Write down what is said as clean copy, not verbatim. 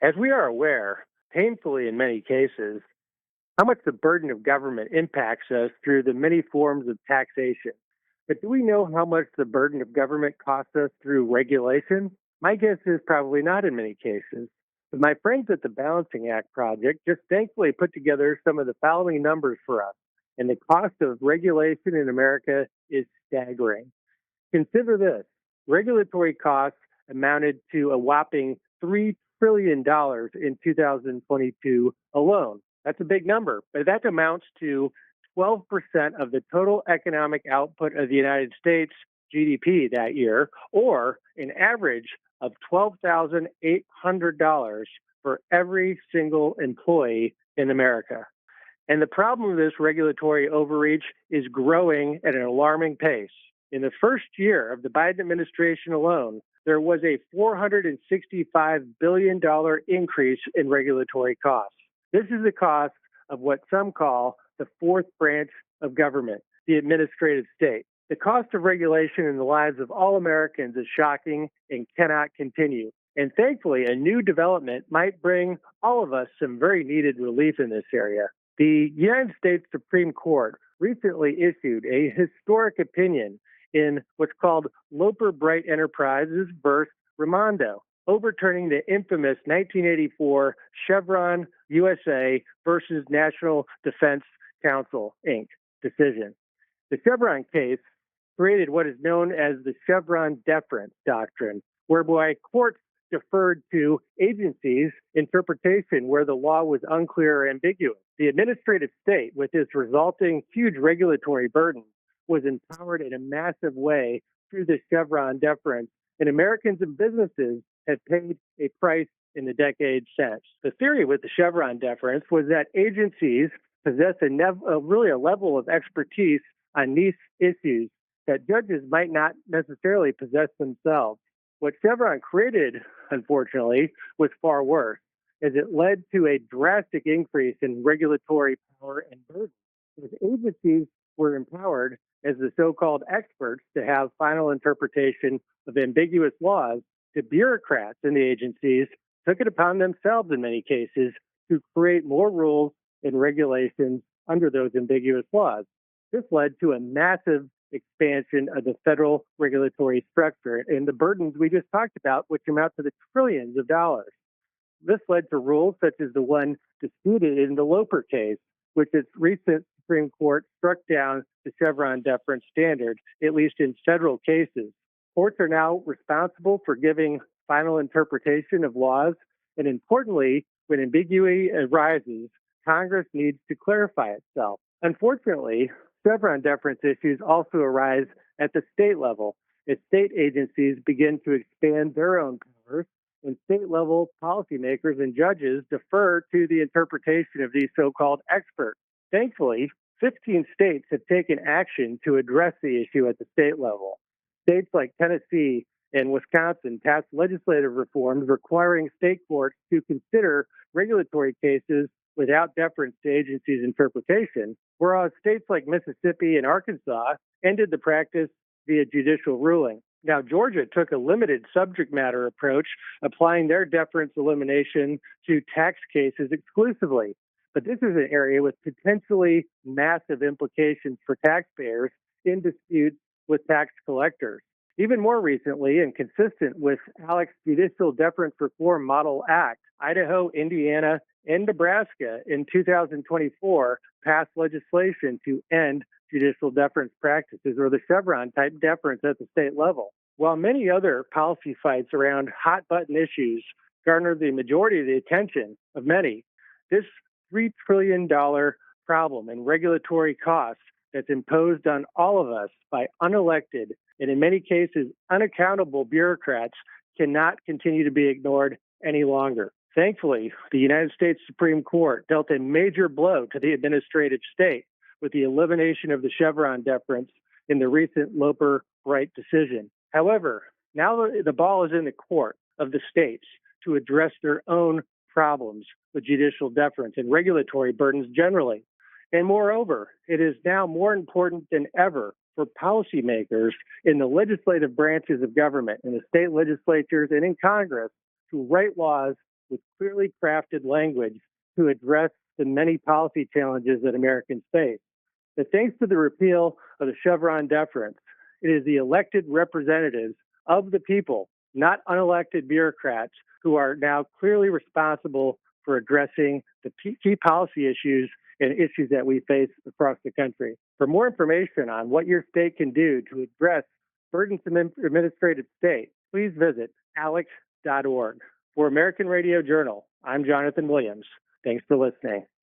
As we are aware, painfully in many cases, how much the burden of government impacts us through the many forms of taxation. But do we know how much the burden of government costs us through regulation? My guess is probably not in many cases. But my friends at the Balancing Act Project just thankfully put together some of the following numbers for us, and the cost of regulation in America is staggering. Consider this: regulatory costs amounted to a whopping $3 trillion in 2022 alone. That's a big number, but that amounts to 12% of the total economic output of the United States GDP that year, or an average of $12,800 for every single employee in America. And the problem with this regulatory overreach is growing at an alarming pace. In the first year of the Biden administration alone, there was a $465 billion increase in regulatory costs. This is the cost of what some call the fourth branch of government, the administrative state. The cost of regulation in the lives of all Americans is shocking and cannot continue. And thankfully, a new development might bring all of us some very needed relief in this area. The United States Supreme Court recently issued a historic opinion in what's called Loper Bright Enterprises versus Raimondo, overturning the infamous 1984 Chevron USA versus National Defense Council, Inc. decision. The Chevron case created what is known as the Chevron deference doctrine, whereby courts deferred to agencies' interpretation where the law was unclear or ambiguous. The administrative state, with its resulting huge regulatory burden, was empowered in a massive way through the Chevron deference, and Americans and businesses have paid a price in the decades since. The theory with the Chevron deference was that agencies possess a level of expertise on niche issues that judges might not necessarily possess themselves. What Chevron created, unfortunately, was far worse, as it led to a drastic increase in regulatory power and burden. As agencies were empowered as the so-called experts to have final interpretation of ambiguous laws, the bureaucrats in the agencies took it upon themselves in many cases to create more rules and regulations under those ambiguous laws. This led to a massive expansion of the federal regulatory structure and the burdens we just talked about, which amount to the trillions of dollars. This led to rules such as the one disputed in the Loper case, which its recent Supreme Court struck down the Chevron deference standard, at least in federal cases. Courts are now responsible for giving final interpretation of laws, and importantly, when ambiguity arises, Congress needs to clarify itself. Unfortunately, Chevron deference issues also arise at the state level as state agencies begin to expand their own powers, and state-level policymakers and judges defer to the interpretation of these so-called experts. Thankfully, 15 states have taken action to address the issue at the state level. States like Tennessee and Wisconsin passed legislative reforms requiring state courts to consider regulatory cases without deference to agencies' interpretation, whereas states like Mississippi and Arkansas ended the practice via judicial ruling. Now, Georgia took a limited subject matter approach, applying their deference elimination to tax cases exclusively. But this is an area with potentially massive implications for taxpayers in disputes with tax collectors. Even more recently, and consistent with ALEC's Judicial Deference Reform Model Act, Idaho, Indiana, and Nebraska in 2024 passed legislation to end judicial deference practices, or the Chevron-type deference at the state level. While many other policy fights around hot-button issues garnered the majority of the attention of many, this $3 trillion problem in regulatory costs that's imposed on all of us by unelected and in many cases unaccountable bureaucrats cannot continue to be ignored any longer. Thankfully, the United States Supreme Court dealt a major blow to the administrative state with the elimination of the Chevron deference in the recent Loper Bright decision. However, now the ball is in the court of the states to address their own problems with judicial deference and regulatory burdens generally. And moreover, it is now more important than ever for policymakers in the legislative branches of government, in the state legislatures and in Congress, to write laws with clear carefully crafted language to address the many policy challenges that Americans face. But thanks to the repeal of the Chevron deference, it is the elected representatives of the people, not unelected bureaucrats, who are now clearly responsible for addressing the key policy issues and issues that we face across the country. For more information on what your state can do to address burdensome administrative state, please visit alec.org. For American Radio Journal, I'm Jonathan Williams. Thanks for listening.